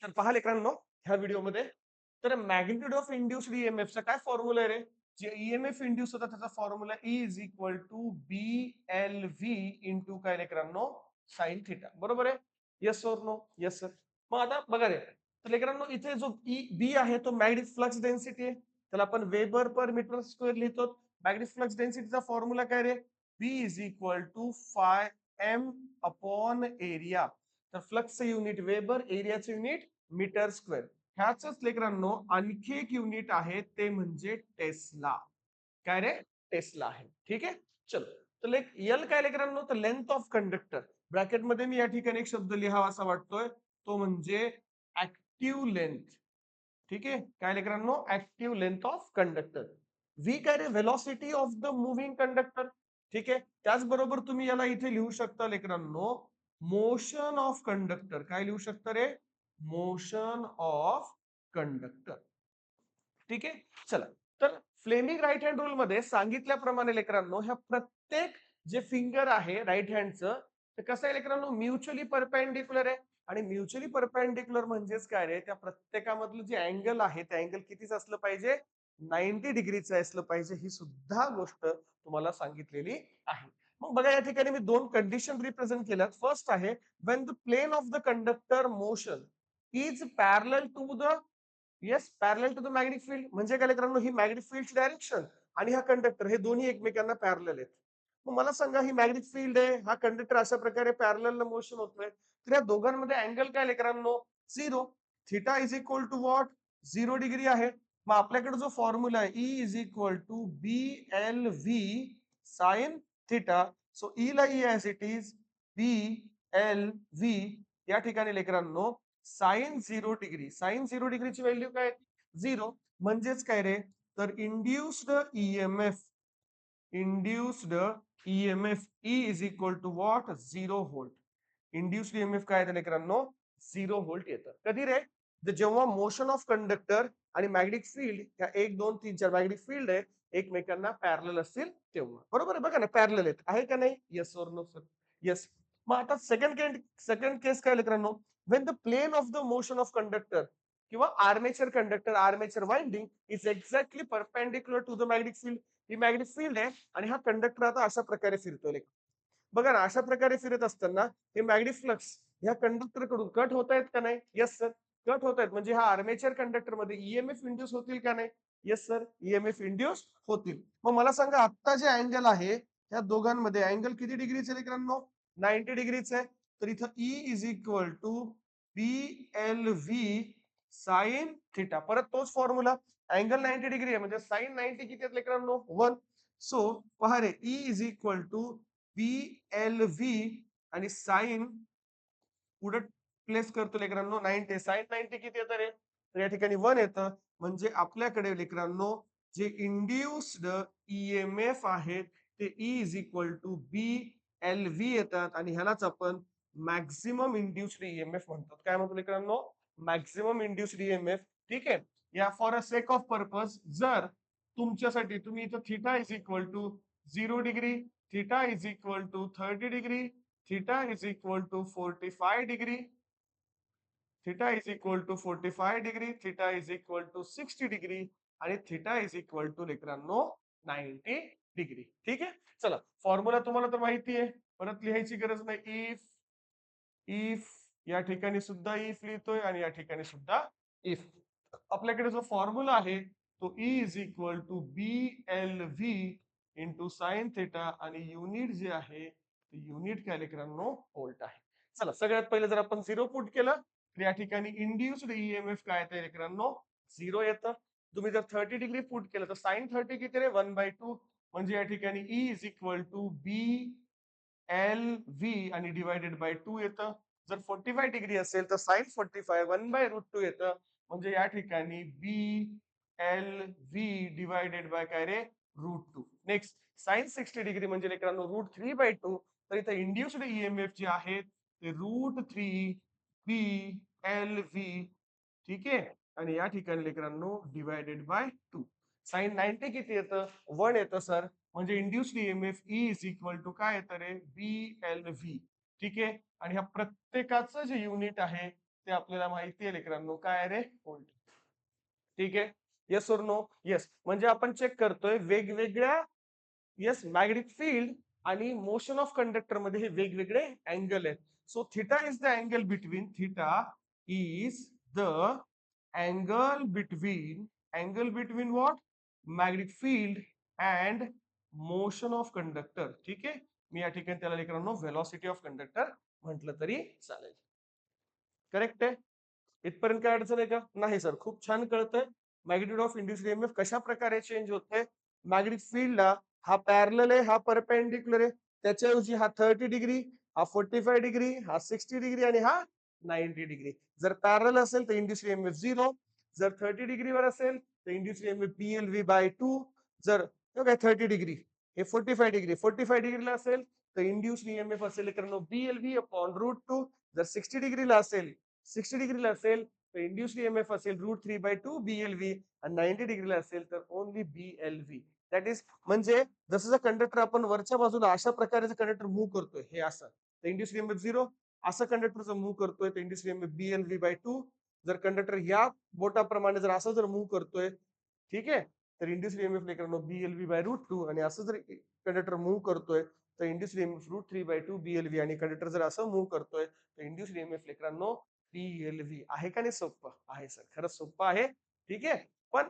तर पहा लेकरांनो ह्या व्हिडिओमध्ये तर मॅग्निट्यूड ऑफ इंड्युस्ड ईएमएफ चा काय फॉर्म्युला आहे रे? जे ईएमएफ इंड्यूस होता त्याचा formula E is equal to B L V into काय लेकरांनो साइन थिटा. बरोबर आहे? येस और नो? Yes sir. मग आता बघा रे, तर लेकरांनो इथे जो बी आहे तो मॅग्नेटिक फ्लक्स डेन्सिटी आहे. त्याला आपण वेबर पर मीटर स्क्वेअर लिहितो. मॅग्नेटिक फ्लक्स डेन्सिटीचा फॉर्म्युला काय रे? B is equal to phi M upon area. तर फ्लक्सचं युनिट वेबर, एरियाचं युनिट मीटर स्क्वेअर. ह्याच लेकरांनो आणखी एक युनिट आहे ते म्हणजे टेस्ला. काय रे? टेस्ला आहे. ठीक आहे. चलो. तर एल काय लेकरांनो? तर लेंथ ऑफ कंडक्टर. ब्रॅकेट मध्ये मी या ठिकाणी एक शब्द लिहावा असा वाटतोय, तो म्हणजे ऍक्टिव्ह लेंथ. ठीक आहे. काय लेकरांनो? Active length of conductor. V काय रे? Velocity of the moving conductor. ठीक आहे. त्याचबरोबर तुम्ही याला इथे लिहू शकता लेकरांनो, मोशन ऑफ कंडक्टर. काय लिहू शकता रे? Motion of conductor. ठीक आहे. चला. तर फ्लेमिंग राईट हँड रूल मध्ये सांगितल्याप्रमाणे लेकरांनो ह्या प्रत्येक जे फिंगर आहे राईट हँडचं, ते कसं आहे लेकरांनो? म्युच्युअली परपेंडिक्युलर आहे. आणि म्युच्युअली परपेंडिक्युलर म्हणजेच काय रे? त्या प्रत्येकामधलं जे अँगल आहे ते अँगल कितीच असलं पाहिजे? 90 डिग्रीचं असलं पाहिजे. ही सुद्धा गोष्ट तुम्हाला सांगितलेली आहे. मग बघा या ठिकाणी मी दोन कंडिशन रिप्रेझेंट केल्यात. फर्स्ट आहे when the plane of the conductor motion is parallel to the yes parallel to the magnetic field. म्हणजे काय मित्रांनो? ही मॅग्नेटिक फील्ड डायरेक्शन आणि हा कंडक्टर हे दोन्ही एकमेकांना पॅरलल आहेत. मग मला सांगा ही मॅग्नेटिक फील्ड आहे, हा कंडक्टर अशा प्रकारे पॅरलल मोशन होतोय, तर या दोघांमध्ये अँगल काय लेकरांनो? 0. Theta is equal to what? 0 degree आहे. मग आपल्याकडे जो फॉर्म्युला आहे E is equal to B L V sine theta. So E ला E as it is B L V. या ठिकाणी लेकरांनो साइन 0 डिग्री. साइन 0 डिग्रीची व्हॅल्यू काय? 0. म्हणजेच काय रे? तर induced EMF E is equal to what? 0 volt. Induced EMF काय येतं लेकरांनो? 0 व्होल्ट येतं. कधी रे? तर जेव्हा मोशन ऑफ कंडक्टर आणि मॅग्नेटिक फील्ड ह्या 1, 2, 3, 4 मॅग्नेटिक फील्ड आहे एकमेकांना पॅरलल असतील तेव्हा. बरोबर आहे? बघा ना पॅरलल आहेत. आहे का नाही? येस और नो सर? येस. मग आता सेकंड केस काय लेकरांनो? When the plane of the motion of conductor किंवा armature conductor, armature winding is exactly perpendicular to the magnetic field. ही मॅग्नेटिक फील्ड आहे आणि हा कंडक्टर आता अशा प्रकारे फिरतोय. बघा ना अशा प्रकारे फिरत असताना हे मॅग्नेटिक फ्लक्स ह्या कंडक्टर कडून कट होत आहेत का नाही? Yes sir. कट होत आहेत म्हणजे हा आर्मेचर कंडक्टर मध्ये ईएमएफ इंड्यूस होतील का नाही? Yes sir. ईएमएफ इंड्यूस होतील. मग मला सांगा आता जे अँगल आहे या दोघांमध्ये अँगल किती डिग्रीचे लेकरांनो? 90 डिग्रीचे आहे. तर इथं E is equal to B L V sine theta. परत तोच फॉर्म्युला. अँगल 90 डिग्री आहे म्हणजे साइन 90 किती आहेत लेकरांनो? 1. सो पहा रे E is equal to B L V आणि साइन पुढे प्लेस करतो लेकरांनो 90. साइन 90 किती येतं रे? तर या ठिकाणी 1 येतं. म्हणजे आपल्याकडे लेकरांनो जे इंड्युस्ड ईएमएफ आहेत ते E is equal to B L V येतात आणि ह्यालाच आपण मॅक्झिमम इंड्युस्ड ईएमएफ म्हणतात. काय म्हणतो लेकरांनो? Maximum induced EMF. ठीक आहे. या for a sake of purpose जर तुमच्यासाठी तुम्ही इथं theta is equal to 0 degree, theta is equal to 30 degree, theta is equal to 45 degree, theta is equal to 45 degree, theta is equal to 60 degree आणि theta is equal to लेकरांनो 90 degree. ठीक आहे. चला formula तुम्हाला तर माहिती आहे, परत लिहायची गरज नाही. इफ या ठिकाणी सुद्धा इफ लिहितोय आणि या ठिकाणी सुद्धा इफ. आपल्याकडे जो फॉर्म्युला आहे तो E is equal to B L V into sine theta आणि युनिट जे आहे ते युनिट काय लेकरांनो? व्होल्ट आहे. चला सगळ्यात पहिले जर आपण 0 पुट केलं तर या ठिकाणी इंड्युस्ड ईएमएफ काय येतं लेकरांनो? 0 येतं. तुम्ही जर 30 डिग्री पुट केलं तर साइन 30 किती रे? 1/2. म्हणजे या ठिकाणी E is equal to B L V आणि डिवायडेड बाय 2 येतं. जर 45 डिग्री असेल तर साइन 45 1/√2 येतं. म्हणजे या ठिकाणी बी एल व्ही डिवायडेड बाय काय रे? √2. नेक्स्ट साइन 60 डिग्री म्हणजे लेकरांनो √3/2. तर इथे इंड्युस्ड ईएमएफ जे आहेत ते √3 बी एल व्ही. ठीक आहे. आणि या ठिकाणी लेकरांनो डिवायडेड बाय 2. साइन 90 किती येतं? 1 येतं सर. म्हणजे induced EMF E is equal to काय येतं रे? बी एल व्ही. ठीक आहे. आणि ह्या प्रत्येकाचं जे युनिट आहे ते आपल्याला माहिती आहे लेकरांनो, काय आहे रे? व्होल्ट. ठीक आहे, येस और नो? येस. म्हणजे आपण चेक करतोय वेगवेगळ्या, येस, मॅग्नेटिक फील्ड आणि मोशन ऑफ कंडक्टर मध्ये हे वेगवेगळे अँगल आहेत. So theta is the angle between, theta is the angle between what? Magnetic field and motion of conductor. ठीक आहे, मी या ठिकाणी त्याला लेकरांनो व्हेलॉसिटी ऑफ कंडक्टर म्हटलं तरी चालेल. करेक्ट आहे? इथपर्यंत काय अडचण आहे का? नाही सर, खूप छान कळतंय. मॅग्निट्यूड ऑफ इंड्युस्ड ईएमएफ कशा प्रकारे चेंज होते. मॅग्नेटिक फील्डला हा पॅरलल आहे, हा परपेंडिक्युलर आहे. त्याच्याऐवजी हा 30 डिग्री, हा 45 डिग्री, हा 60 डिग्री आणि हा 90 डिग्री. जर पॅरलल असेल तर इंड्युस्ड ईएमएफ 0. जर 30 डिग्रीवर असेल तर इंड्युस्ड ईएमएफ BLV/2. जर काय 30 डिग्री, हे 45 डिग्री, 45 डिग्रीला असेल तर इंड्युस्ड ईएमएफ असेल कारण BLV/√2. जर 60 डिग्रीला असेल, 60 डिग्रीला असेल तर इंड्युस्ड ईएमएफ असेल √3/2 BLV. आणि 90 डिग्रीला असेल तर ओनली BLV. दॅट इज, म्हणजे जसं कंडक्टर आपण वरच्या बाजूला अशा प्रकारे कंडक्टर मूव्ह करतोय, हे असं तर इंड्युस्ड ईएमएफ 0. असं कंडक्टरचं मूव्ह करतोय तर इंड्युस्ड ईएमएफ BLV/2. जर कंडक्टर या बोटाप्रमाणे जर असं जर मूव्ह करतोय, ठीक आहे, तर इंड्युस्ड ईएमएफ लेकरांनो BLV/√2. आणि असं जर कंडक्टर मूव्ह करतोय तर इंड्युस्ड ईएमएफ √3/2 BLV. आणि कंडक्टर जर असं मूव्ह करतोय तर इंड्युस्ड ईएमएफ लेकरांनो BLV. आहे का नाही सोपं? आहे सर, खरंच सोपं आहे. ठीक आहे, पण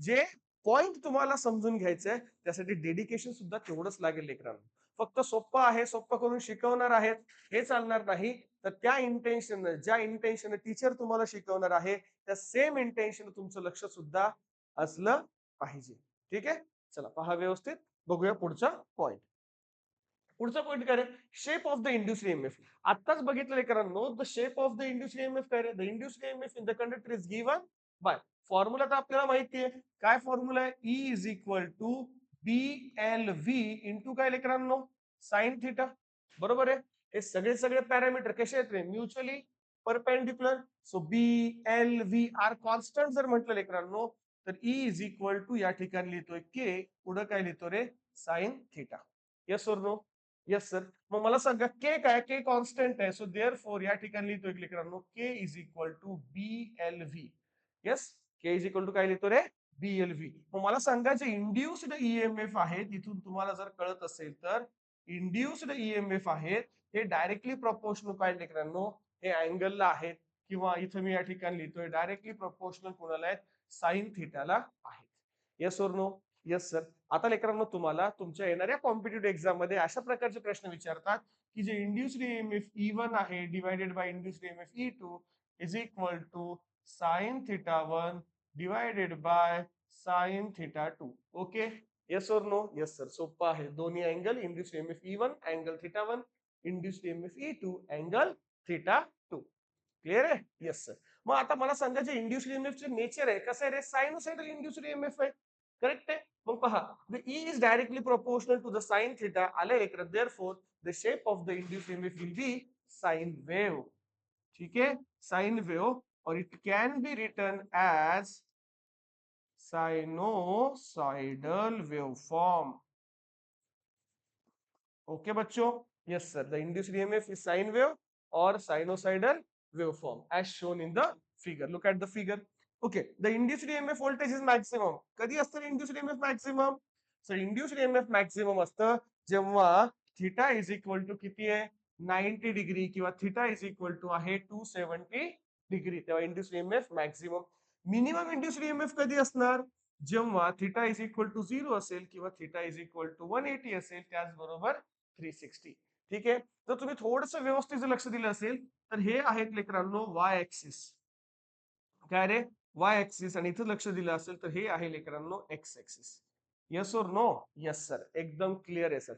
जे पॉइंट तुम्हाला समजून घ्यायचंय त्यासाठी डेडिकेशन सुद्धा तेवढंच लागेल लेकरांनो. फक्त सोपं आहे, सोपं करून शिकवणार आहेत हे चालणार नाही. तर त्या इंटेन्शन, ज्या इंटेन्शन टीचर तुम्हाला शिकवणार आहे त्या सेम इंटेन्शन तुमचं लक्ष सुद्धा असलं पाहिजे. ठीक आहे, चला पहा व्यवस्थित, बघूया पुढचा पॉइंट. पुढचा पॉइंट काय रे? Shape of the induced EMF. आताच बघितलं लेकरांनो, the shape of the induced EMF काय रे? The induced EMF in the conductor is given by, formula तर आपल्याला माहिती आहे. काय फॉर्म्युला आहे? E is equal to BLV into काय लेकरांनो? Sine theta. बरोबर आहे. हे सगळे पॅरामीटर कसे आहेत रे? Mutually perpendicular. So BLV are constant जर म्हटलं लेकरांनो तर E इज इक्वल टू या ठिकाणी लिहितोय K, पुढे काय लिहितो रे? Sine theta. येस और नो? Yes sir. मग मला सांगा के काय? के कॉन्स्टंट आहे. सो देअरफॉर या ठिकाणी लिहितोय लेकरांनो K is equal to BLV. Yes, K is equal to काय लिहितो रे? BLV. मग मला सांगा जे इंड्युस्ड ईएमएफ आहे, तिथून तुम्हाला जर कळत असेल तर इंड्युस्ड ईएमएफ आहेत हे डायरेक्टली प्रपोर्शनल काय लेकरांनो? हे अँगलला आहेत, किंवा इथं मी या ठिकाणी लिहितोय डायरेक्टली प्रपोर्शनल कोणाला आहेत? साइन थिटाला आहेत. येस और नो? Yes sir. आता लेकरांनो तुम्हाला तुमच्या येणाऱ्या कॉम्पिटिटिव्ह एक्झाम मध्ये अशा प्रकारचे प्रश्न विचारतात की जे इंड्युस्ड ईएमएफ E1 आहे divided by induced EMF E2 is equal to sine theta 1 divided by sine theta 2. Okay, yes और नो? Yes sir. सोपं आहे. दोन्ही angle induced EMF E1 angle theta 1, induced EMF E2 angle theta 2. Clear आहे? Yes sir. मग आता मला सांगा जे इंड्युस्ड ईएमएफ चे नेचर आहे कसं आहे रे? सायनोसाइडल इंड्युस्ड ईएमएफ आहे. करेक्ट आहे? मग पहा, the E is directly proportional to the sine theta. आले लेकरं, therefore the shape of the induced EMF will be sine wave. ठीक है, sine wave, और it can be written as sinusoidal waveform. Okay बच्चों? Yes sir, the induced EMF is sine wave or sinusoidal waveform as shown in the figure. Look at the figure. Okay, the induced EMF voltage is maximum. कधी असतं induced EMF maximum? So induced EMF maximum असतं जेव्हा theta is equal to किती आहे? 90 degree, किंवा theta is equal to आहे 270 degree, तेव्हा induced EMF maximum. Minimum induced EMF कधी असणार? जेव्हा थीटा इज इक्वल टू 0 असेल किंवा थीटा इज इक्वल टू 180 असेल, त्याचबरोबर 360. ठीक आहे, जर तुम्ही थोडंसं व्यवस्थित लक्ष दिलं असेल तर हे आहेत लेकरांनो वाय ऍक्सिस. काय रे? Y axis. आणि इथं लक्ष दिलं असेल तर हे आहे लेकरांनो एक्स ऍक्सिस. येस और नो? यस सर, एकदम क्लिअर आहे सर.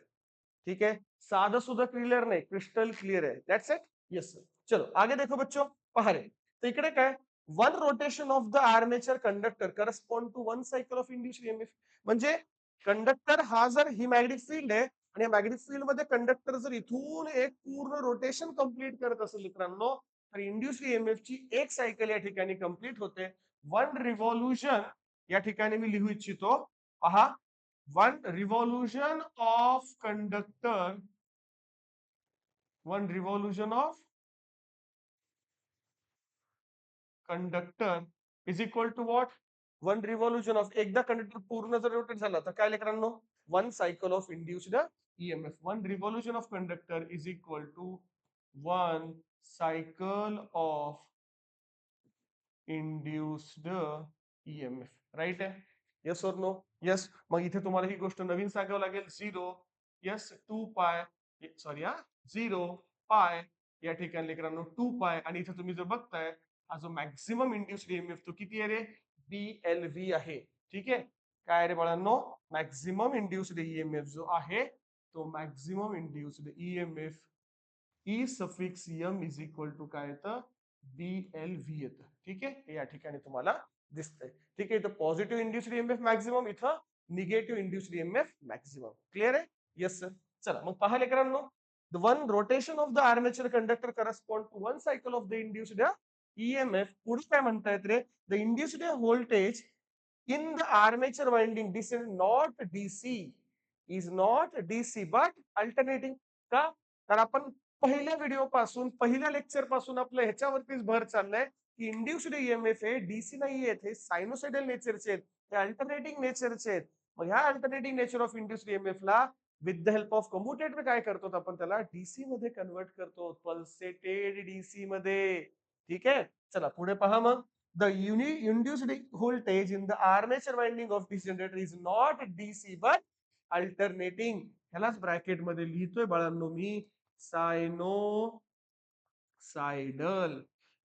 ठीक है, साधा सुधा क्लियर नाही, क्रिस्टल क्लियर आहे. That's it. Yes sir. चलो आगे देखो बच्चों. पहा रे, तर इकडे काय? One rotation of the armature conductor correspond to one cycle of induced EMF. म्हणजे कंडक्टर हा जर ही मॅग्नेटिक फील्ड आहे आणि या मॅग्नेटिक फील्ड मध्ये कंडक्टर जर इथून एक पूर्ण रोटेशन कंप्लीट करत असेल मित्रांनो, तर इंड्युस्ड ईएमएफ ची एक सायकल या ठिकाणी कंप्लीट होते. वन रिव्हॉल्युशन या ठिकाणी मी लिहू इच्छितो. पहा, one revolution of conductor, one revolution of conductor is equal to what, one revolution of, एकदा कंडक्टर पूर्ण जर रोटेट झाला तर काय लेकरांनो, one cycle of induced EMF. One revolution of conductor is equal to one cycle of induced EMF. Right आहे? Yes और no? Yes. मग इथे तुम्हाला ही गोष्ट नवीन सांगावं लागेल. 0 येस 2 पाय, सॉरी हा 0 पाय या ठिकाणी लेकरांनो 2 पाय, आणि इथे तुम्ही जर बघताय हा जो मॅक्झिमम इंड्युस्ड ईएमएफ तो किती आहे रे, BLV आहे. ठीक आहे. काय रे बाळांनो, मॅक्झिमम इंड्युस्ड ईएमएफ जो आहे तो maximum induced EMF E suffix M is equal to काय येतं, BLV येतं. ठीक आहे. हे या ठिकाणी तुम्हाला दिसतंय. ठीक आहे. इथं पॉझिटिव्ह इंड्युस्ड ईएमएफ मॅक्झिमम, इथं negative induced EMF maximum. Clear आहे? Yes sir. चला मग पहा लेकरांनो, the one rotation of the armature conductor correspond to one cycle of the induced EMF. पुढे काय म्हणतायत रे, the induced voltage in the armature winding DC not DC is not DC but alternating. का? तर आपण पहिल्या व्हिडिओ पासून, पहिल्या lecture पासून आपलं ह्याच्यावरतीच भर चाललाय की इंड्युस्ड ईएमएफ हे डीसी नाही आहेत, हे सायनोसायडल नेचरचे आहेत, हे अल्टरनेटिंग नेचरचे आहेत. मग ह्या alternating nature of induced EMF ला with the help of commutator काय करतो, आपण त्याला डीसी मध्ये कन्वर्ट करतो, पल्सेटेड डीसी मध्ये. ठीक आहे. चला पुढे पहा मग. The induced voltage in the armature winding of DC generator is not DC but alternating. ह्यालाच ब्रॅकेट मध्ये लिहितोय बाळांनो मी, सायनोसायडल.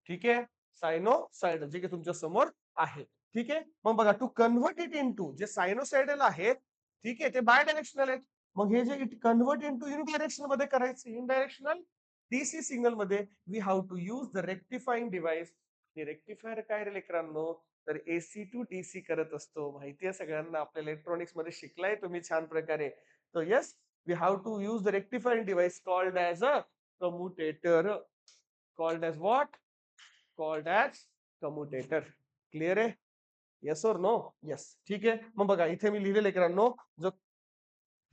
ठीक आहे. सायनोसायडल जे की तुमच्या समोर आहे. ठीक आहे. मग बघा, टू कन्व्हर्ट इट इनटू, जे सायनोसायडल आहेत ठीक आहे ते बाय डायरेक्शनल आहेत. मग हे जे it convert into in direction मध्ये करायचं, इन डायरेक्शनल डीसी सिग्नल मध्ये we have to use the rectifying device. Rectifier काय रे लेकरांनो, तर AC टू DC करत असतो. माहिती आहे सगळ्यांना, आपल्या इलेक्ट्रॉनिक्स मध्ये शिकलाय तुम्ही छान प्रकारे. तर yes, we have to use the rectifying device called as a commutator. Called as what, called as commutator. Clear आहे? येस और नो? येस. ठीक आहे. मग बघा इथे मी लिहिलेलं लेकरांनो, जो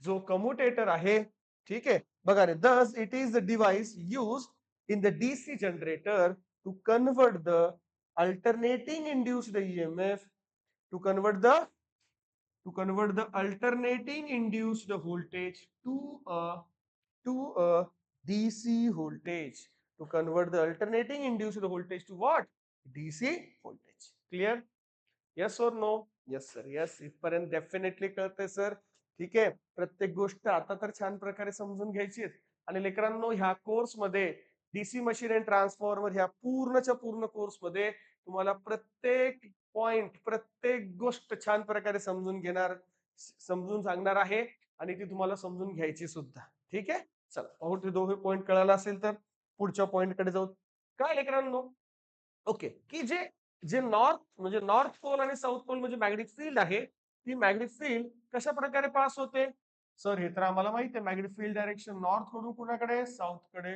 जो कम्युटेटर आहे, ठीक आहे, बघा रे, thus it is the device use in the DC generator to convert the alternating induced EMF, to convert the alternating induced voltage to a DC voltage, to convert the alternating induced voltage to what, DC voltage. Clear? Yes or no? Yes sir. Yes, इथपर्यंत definitely कळतंय sir. ठीक आहे. प्रत्येक गोष्ट आता तर छान प्रकारे समजून घ्यायची. आणि लेकरांनो, ह्या कोर्स मध्ये डीसी मशीन अँड ट्रान्सफॉर्मर ह्या पूर्णच्या पूर्ण कोर्स मध्ये तुम्हाला प्रत्येक पॉइंट, प्रत्येक गोष्ट छान प्रकारे समजून सांगणार आहे, आणि ती तुम्हाला समजून घ्यायची सुद्धा. ठीक आहे. चला पाहू, ते दोघे पॉइंट कळाला असेल तर पुढच्या पॉइंट कडे जाऊ. काय लेकरांनो, ओके, की जे जे नॉर्थ म्हणजे नॉर्थ पोल आणि साऊथ पोल म्हणजे मॅग्नेटिक फील्ड आहे, ती मॅग्नेटिक फील्ड कशा प्रकारे पास होते. सर हे तर आम्हाला माहिती आहे, मॅग्नेटिक फील्ड डायरेक्शन नॉर्थ कडून कुणाकडे, साऊथ कडे.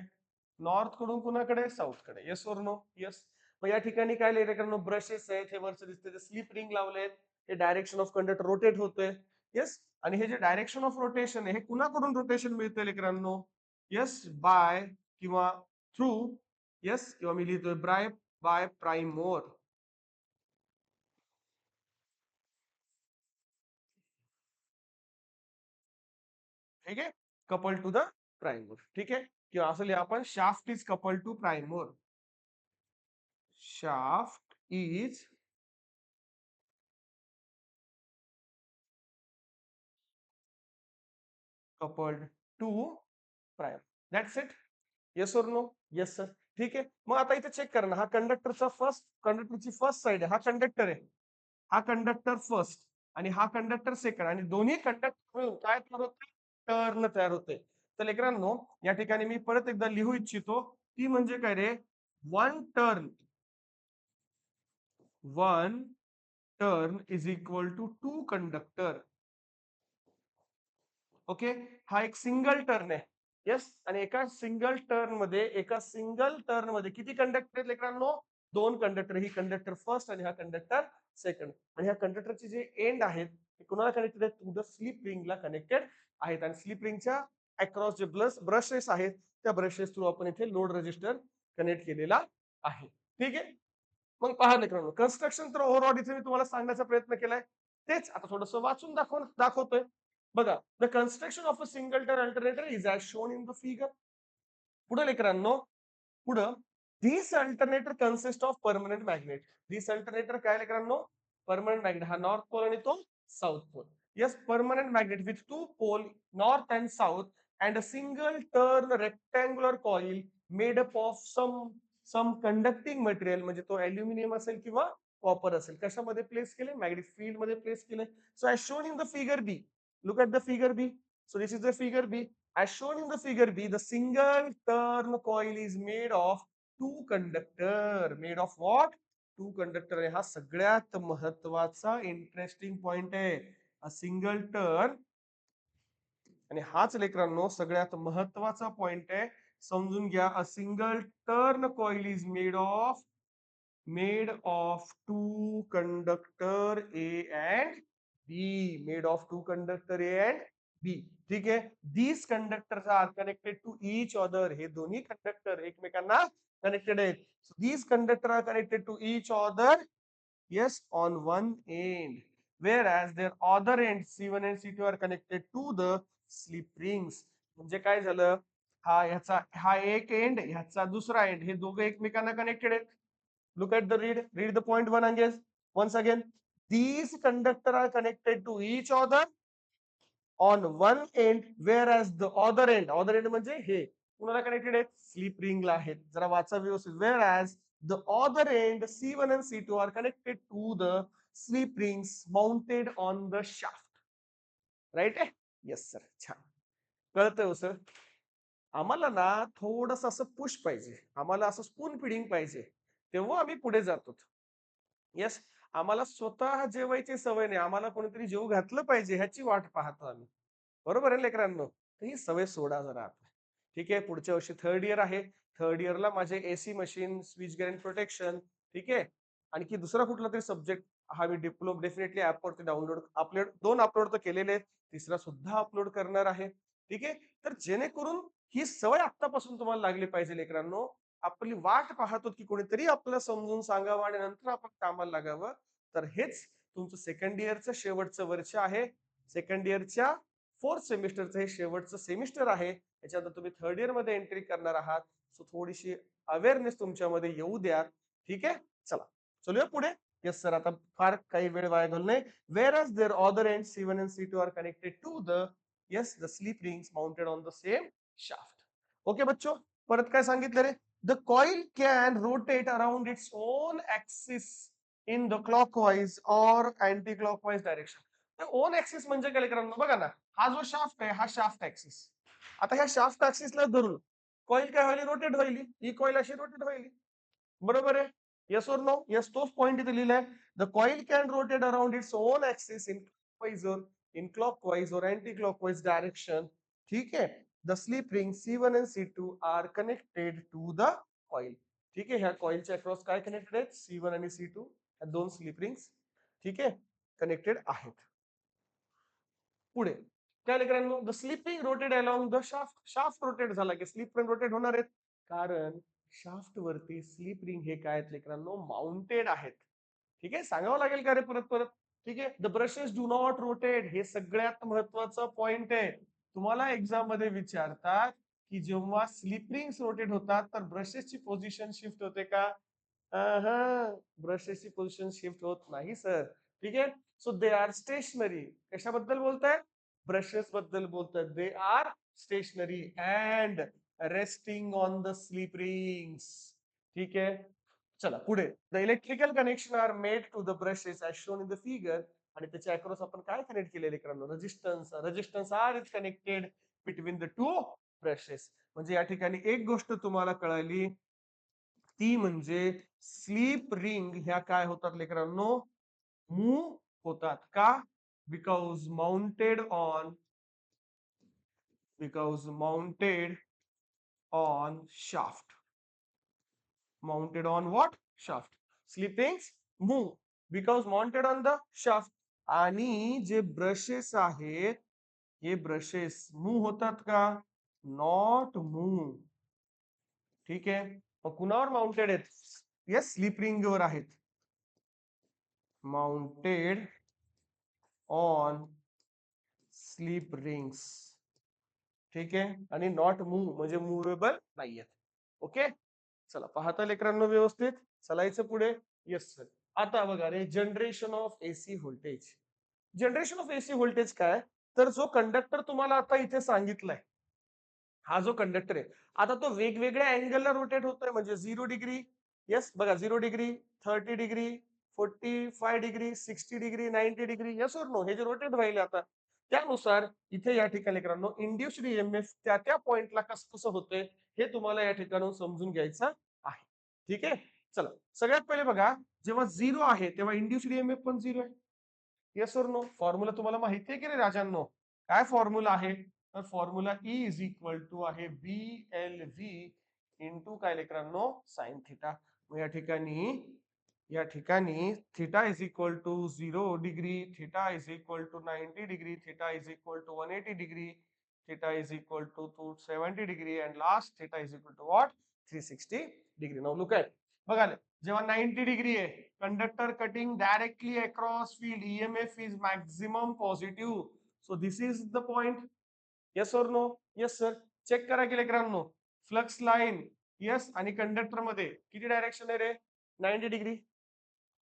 नॉर्थ कडून कुणाकडे, साऊथ कडे. येस और नो? येस. मग या ठिकाणी काय लेकरांनो, ब्रशेस आहेत, हे वरचं दिसते ते स्लिप रिंग लावलेत, हे डायरेक्शन ऑफ कंडक्टर रोटेट होतोय. येस. आणि हे जे डायरेक्शन ऑफ रोटेशन आहे, हे कुणाकडून रोटेशन मिळतंय लेकरांनो, येस, बाय किंवा थ्रू, येस, किंवा मी लिहितोय बाय प्राइम मोर. ठीक आहे. Couple to the prime mover. ठीक आहे. किंवा असं लिहा आपण, shaft is couple to prime mover. Shaft is coupled to prime. That's it. Yes और नो? Yes sir. ठीक आहे. मग आता इथे चेक करा ना, हा कंडक्टरची फर्स्ट साइड आहे, हा कंडक्टर आहे, हा कंडक्टर फर्स्ट आणि हा कंडक्टर सेकंड, आणि दोन्ही कंडक्टर मिळून काय तयार होते, टर्न तयार होते. तर लेकरांनो, या ठिकाणी मी परत एकदा लिहू इच्छितो, ती म्हणजे काय रे, one turn, one turn is equal to two conductor. Okay. हा एक सिंगल टर्न आहे. येस. आणि एका सिंगल टर्न मध्ये किती कंडक्टर आहेत लेकरांनो, दोन कंडक्टर. ही कंडक्टर फर्स्ट आणि हा कंडक्टर सेकंड. आणि ह्या कंडक्टरचे जे एंड आहेत ते कुणाला कनेक्टेड आहेत, टू द स्लिप रिंगला कनेक्टेड आहेत. आणि स्लिप रिंगच्या अक्रॉस जे ब्रशेस आहेत, त्या ब्रशेस थ्रू आपण इथे लोड रेजिस्टर कनेक्ट केलेला आहे. ठीक आहे. मग पहा मित्रांनो, कन्स्ट्रक्शन तर ओव्हरऑल इथे मी तुम्हाला सांगण्याचा प्रयत्न केलाय. तेच आता थोडंसं वाचून दाखवतोय. बघा, the construction of a single turn alternator is as shown in the figure. पुढे लेकरांनो, पुढं this alternator consist of permanent magnet. This alternator काय लेकरांनो? Permanent magnet. हा नॉर्थ पोल आणि तो south pole. Yes, permanent magnet with two pole north and south and a single turn rectangular coil made up of some conducting material, म्हणजे तो aluminium असेल किंवा copper असेल. कशामध्ये प्लेस केले? मॅग्नेटिक फील्ड मध्ये प्लेस केले. So as shown in the figure B. Look at the figure B. So this is the figure B. As shown in the figure B, the single turn coil is made of two conductor. Made of what? Two conductor. हा सगळ्यात महत्वाचा interesting point आहे. अ single turn, आणि हाच लेकरांनो सगळ्यात महत्वाचा point आहे. समजून घ्या. अ single turn coil is made of two conductor A and B. Made of two conductor A and B. ठीक आहे. These conductors are connected to each other. हे दोन्ही कंडक्टर एकमेकांना कनेक्टेड आहेत. So these conductor are connected to each other, yes, on one end, whereas their other end C1 and C2 are connected to the slip rings. म्हणजे काय झालं? हा एक end, ह्याचा दुसरा एंड, हे दोघं एकमेकांना कनेक्टेड आहेत. Look at the read the point one again. Once again, these conductor are connected to each other on one end, whereas the other end म्हणजे हे कुणाला कनेक्टेड आहेत? स्लिप रिंगला आहेत. जरा वाचा व्यवस्थित. Whereas the other end C1 and C2 are connected to the slip rings mounted on the shaft. Right आहे? Yes sir. छान कळतंय हो सर. आम्हाला ना थोडस असं पुश पाहिजे, आम्हाला असं स्पून फिडिंग पाहिजे, तेव्हा आम्ही पुढे जातो. येस, आम्हाला स्वतः जेवायची सवय नाही, आम्हाला कोणीतरी जेवू घातलं पाहिजे ह्याची वाट पाहतो आम्ही. बरोबर आहे लेकरांनो? तर ही सवय सोडा जरा आता. ठीक आहे, पुढच्या वर्षी थर्ड इयर आहे. थर्ड इयरला माझे AC machine, switch gear protection, ठीक आहे, आणखी दुसरा कुठला तरी सब्जेक्ट हा मी डिप्लोमा डेफिनेटली ऍपवरती डाउनलोड अपलोड, 2 अपलोड तर केलेले आहेत, तिसरा सुद्धा अपलोड करणार आहे. ठीक आहे, तर जेणेकरून ही सवय आतापासून तुम्हाला लागली पाहिजे लेकरांनो. आपली वाट पाहतो की कोणीतरी आपल्याला समजून सांगावं आणि नंतर आपण कामाला लागावं. तर हेच तुमचं सेकंड इयरचं शेवटचं वर्ष आहे. सेकंड इयरच्या फोर्थ सेमिस्टरचं हे शेवटचं सेमिस्टर आहे. याच्यानंतर तुम्ही थर्ड इयर मध्ये एंट्री करणार आहात. सो थोडीशी अवेअरनेस तुमच्यामध्ये येऊ द्या. ठीक आहे, चला चलूया पुढे. येस सर, आता फार काही वेळ वाया घालू नये. Whereas their other ends C1 and C2 are connected to the, yes, the slip rings mounted on the same shaft. Okay बच्चो, परत काय सांगितलं रे? The coil can rotate around its own axis in the clockwise or anti-clockwise direction. On axis म्हणजे काय लेकरांनो? बघा ना, हा जो शाफ्ट आहे हा शाफ्ट ऍक्सिस. आता ह्या शाफ्ट ऍक्सिसला धरून कॉईल काय व्हायली? रोटेट व्हायली. ही कॉईल अशी रोटेट व्हायली. बरोबर आहे? येस और नो? येस, तोच पॉइंट इथे लिहिलाय. The coil can rotate around its own axis in clockwise or anti clockwise direction. ठीक आहे. The slip ring C1 and C2 are connected to the coil. ठीक आहे, ह्या कॉईलच्या अक्रॉस काय कनेक्टेड आहेत? C1 आणि C2, ह्या दोन स्लिप रिंग्स, ठीक आहे, कनेक्टेड आहेत. पुढे काय लेकरांनो? The slip ring rotated along the shaft. Shaft rotate झाला की स्लिप पण रोटेट होणार आहेत, कारण शाफ्ट वरती स्लिप रिंग हे काय आहेत लेकरांनो? माउंटेड आहेत. ठीक आहे, सांगावं लागेल का रे परत परत? ठीक आहे. The brushes do not rotate, हे सगळ्यात महत्वाचं पॉइंट आहे. तुम्हाला एक्झाम मध्ये विचारतात की जेव्हा स्लिप रिंग्स रोटेट होतात तर ब्रशेसची पोझिशन शिफ्ट होते का? ब्रशेसची पोझिशन शिफ्ट होत नाही सर. ठीक आहे. So they are stationary. कशाबद्दल बोलताय? ब्रशेस बद्दल बोलतात. They are stationary and resting on the slip rings. ठीक आहे, चला पुढे. The electrical connection are made to the brushes as shown in the figure. आणि त्याच्या अक्रॉस आपण काय कनेक्ट केलेले लेकरांनो? Resistance R is connected between the two brushes. म्हणजे या ठिकाणी एक गोष्ट तुम्हाला कळाली, ती म्हणजे स्लीप रिंग ह्या काय होतात लेकरांनो? मूव्ह होतात का? Because mounted on shaft. Mounted on what? Shaft. Slip rings move because mounted on the shaft. आणि जे ब्रशेस आहेत, हे ब्रशेस मूव्ह होतात का? Not move. ठीक आहे, मग कुणावर माउंटेड आहेत? येस स्लिप रिंगवर आहेत, माउंटेड ऑन स्लीप रिंग्स. ठीक आहे, आणि नॉट मूव्ह म्हणजे मुव्हेबल नाहीयेत. ओके, चला पाहता लेकरांनो व्यवस्थित चलायचं पुढे. Yes sir. आता बघा रे, generation of AC voltage. Generation of AC voltage काय, तर जो कंडक्टर तुम्हाला आता इथे सांगितलाय, हा जो कंडक्टर आहे, आता तो वेगवेगळ्या अँगलला रोटेट होतोय, म्हणजे 0 डिग्री, येस बघा 0 degree, 30 degree, 45 degree, 60 degree, 90 degree, yes और नो, हे जे रोटेट व्हायला आता त्यानुसार इथे या ठिकाणी मित्रांनो इंड्युस्ड ईएमएफ त्या त्या पॉइंटला कसं कसं होतंय हे तुम्हाला या ठिकाणी समजून घ्यायचं आहे. ठीक आहे, चला सगळ्यात पहिले बघा, जेव्हा 0 आहे तेव्हा इंड्युस्ड ईएमएफ पण 0 आहे. येस और नो, फॉर्म्युला तुम्हाला माहिती आहे की नाही राजांनो, काय फॉर्म्युला आहे, तर formula E is equal to आहे BLV इंटू काय लेकरांनो साइन थिटा. या ठिकाणी theta is equal to 0 degree, theta is equal to 90 degree, theta is equal to 180 degree, theta is equal to 270 degree, and last theta is equal to what 360 degree. Now look at, बघा जेव्हा 90 degree आहे, conductor cutting directly across field, EMF is maximum positive. So this is the point. Yes और no, yes sir. Check करा की लेकरांनो, flux line yes आणि conductor मध्ये किती direction आहे रे, 90 डिग्री.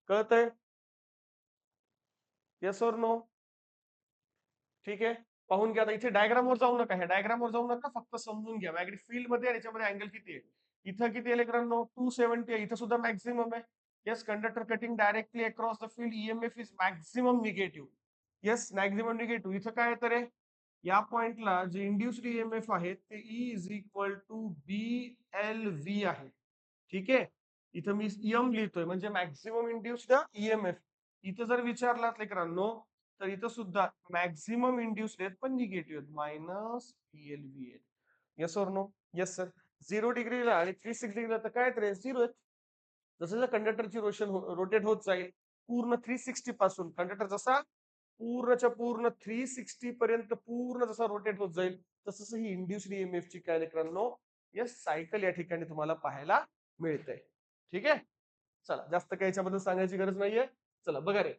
कळतंय, येस और नो. ठीक आहे, पाहून घ्या. आता इथे डायग्राम वर जाऊ नका, ह्या डायग्राम वर जाऊ नका, फक्त समजून घ्या मॅग्नेटिक फील्ड मध्ये आणि याच्यामध्ये अँगल किती आहे. इथं किती आहे लेकरांनो, 270 आहे, इथं सुद्धा मॅक्सिमम आहे. Yes, conductor cutting directly across the field, EMF is maximum negative. Yes, maximum negative. इथं काय येतं रे, या पॉइंटला जे इंड्युस्ड ईएमएफ आहे ते E is equal to BLV आहे. ठीक आहे, इथं मी एम लिहितोय म्हणजे मॅक्सिमम इंड्युस्ड ईएमएफ. इथं जर विचारलात लेकरांनो, तर इथं सुद्धा मॅक्सिमम इंड्युस्ड आहेत पण निगेटिव्ह आहेत, -BLV आहेत. येस और नो, येस सर. 0 डिग्रीला आणि 360 डिग्रीला तर काय तर 0 आहेत. जसं जसं कंडक्टरची रोटेट होत जाईल पूर्ण 360 पासून, कंडक्टर जसा पूर्णच्या पूर्ण 360 पर्यंत पूर्ण जसा रोटेट होत जाईल, तसं ही इंड्युस्ड ईएमएफ ची काय लेकरांनो, यस सायकल या ठिकाणी तुम्हाला पाहायला मिळते. ठीक आहे, चला जास्त काही याच्याबद्दल सांगायची गरज नाहीये. चला बघा रे,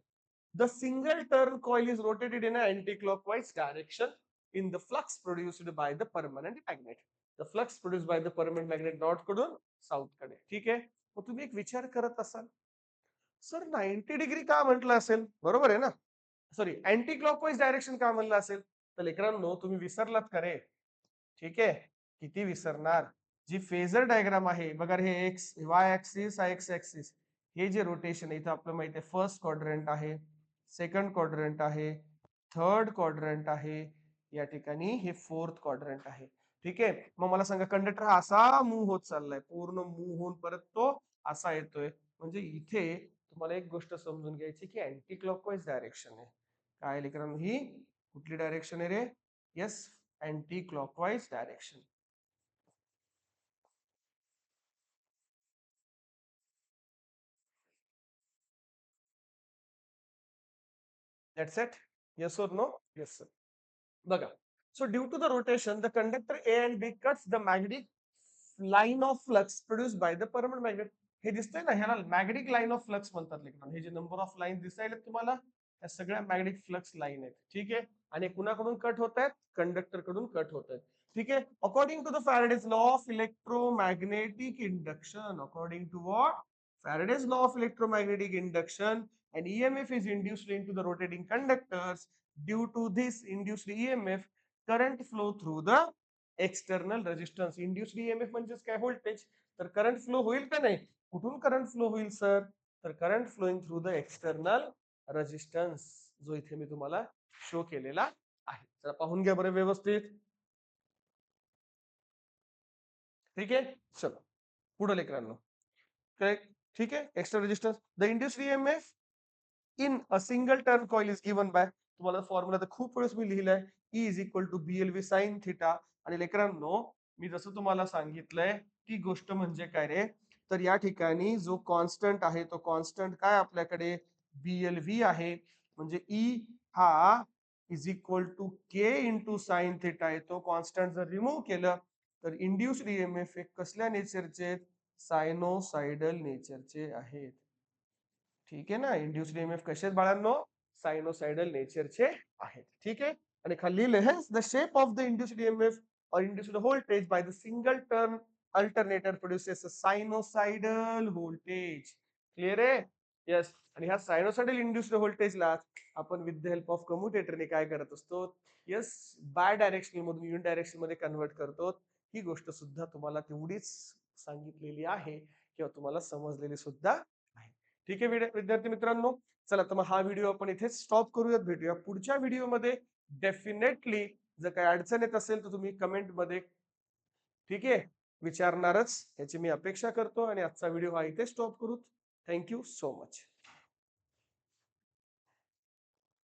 the single turn coil is rotated in anti clockwise direction in the flux produced by the permanent magnet. The flux produced by the permanent magnet north कडून साऊथ कडे. ठीक आहे, मग तुम्ही एक विचार करत असाल, सर 90 डिग्री का म्हटलं असेल, बरोबर आहे ना, सॉरी अँटी क्लॉकवाइज डायरेक्शन का म्हणलं असेल, तर लेकरांनो तुम्ही विसरलात का रे. ठीक आहे, किती विसरणार. जी फेजर डायग्राम आहे बघा, हे x Y axis x axis, हे जे रोटेशन आहे इथं आपलं माहिती आहे, फर्स्ट क्वाड्रंट आहे, सेकंड क्वाड्रंट आहे, थर्ड क्वाड्रंट आहे, या ठिकाणी हे फोर्थ क्वाड्रंट आहे. ठीक आहे, मग मला सांगा कंडक्टर हा असा मूव्ह होत चाललाय, पूर्ण मूव्ह होऊन परत तो असा येतोय, म्हणजे इथे तुम्हाला एक गोष्ट समजून घ्यायची की अँटी क्लॉकवाइज डायरेक्शन आहे. काय लेकरांनो, ही कुठली डायरेक्शन आहे रे, yes anti clockwise direction. That's it. Yes or no? Yes, sir. बघा. So due to the rotation, the conductor A and B cuts the magnetic line of flux produced by the permanent magnet. हे दिसतंय ना, ह्याला magnetic line of flux म्हणतात लेकरांनो. हे जे number of line दिसायला तुम्हाला, या सगळ्या मॅग्नेटिक फ्लक्स लाईन आहेत. ठीक आहे, आणि कुणाकडून कट होत आहेत, कंडक्टर कडून कट होत आहेत. ठीक आहे, according to the Faraday's law of electromagnetic induction, according to what, Faraday's law of electromagnetic induction, an EMF is induced into the rotating conductors. Due to this induced EMF, current flow through the external resistance. Induced EMF म्हणजेच काय, voltage. तर current flow होईल का नाही, कुठून current flow होईल सर, तर current flowing through the external resistance, जो इथे मी तुम्हाला शो केलेला आहे. जरा पाहून घ्या बरं व्यवस्थित. ठीक आहे, चलो पुढे लेकरांनो. करेक्ट, ठीक आहे, extra resistance, the induced EMF in a single turn coil is given by, तुम्हाला फॉर्म्युला तर खूप वेळेस मी लिहिलाय, E is equal to BLV sine theta. आणि लेकरांनो मी जसं तुम्हाला सांगितलंय ती गोष्ट म्हणजे काय रे, तर या ठिकाणी जो कॉन्स्टंट आहे तो कॉन्स्टंट काय आपल्याकडे BLV आहे, म्हणजे E हा is equal to K into sine theta आहे. तो कॉन्स्टंट जर रिमूव्ह केलं तर इंड्युस्ड ईएमएफ एक कसल्या नेचरचे, सायनोसायडल नेचरचे आहेत. ठीक आहे ना. इंड्युस्ड ईएमएफ कसे आहेत बाळांनो? सायनोसायडल नेचरचे आहेत. ठीक आहे. आणि खाली लिहिले hence the shape of the induced EMF or induced voltage by the single turn alternator produces a sinusoidal voltage. Clear आहे? येस. आणि ह्या सायनोसायडल इंड्युस्ड व्होल्टेजला आपण विथ द हेल्प ऑफ कम्युटेटरने काय करत असतो? येस, बाय डायरेक्शनल मधून युनि डायरेक्शन मध्ये कन्वर्ट करतो. ही गोष्ट सुद्धा तुम्हाला तेवढीच सांगितलेली आहे किंवा तुम्हाला समजलेली सुद्धा आहे. ठीक आहे विद्यार्थी मित्रांनो, चला तर मग हा व्हिडिओ आपण इथे स्टॉप करूयात. भेटूया पुढच्या व्हिडिओमध्ये. डेफिनेटली जर काही अडचण येत असेल तर तुम्ही कमेंट मध्ये, ठीक आहे, विचारणारच याची मी अपेक्षा करतो. आणि आजचा व्हिडिओ हा इथे स्टॉप करू. Thank you so much.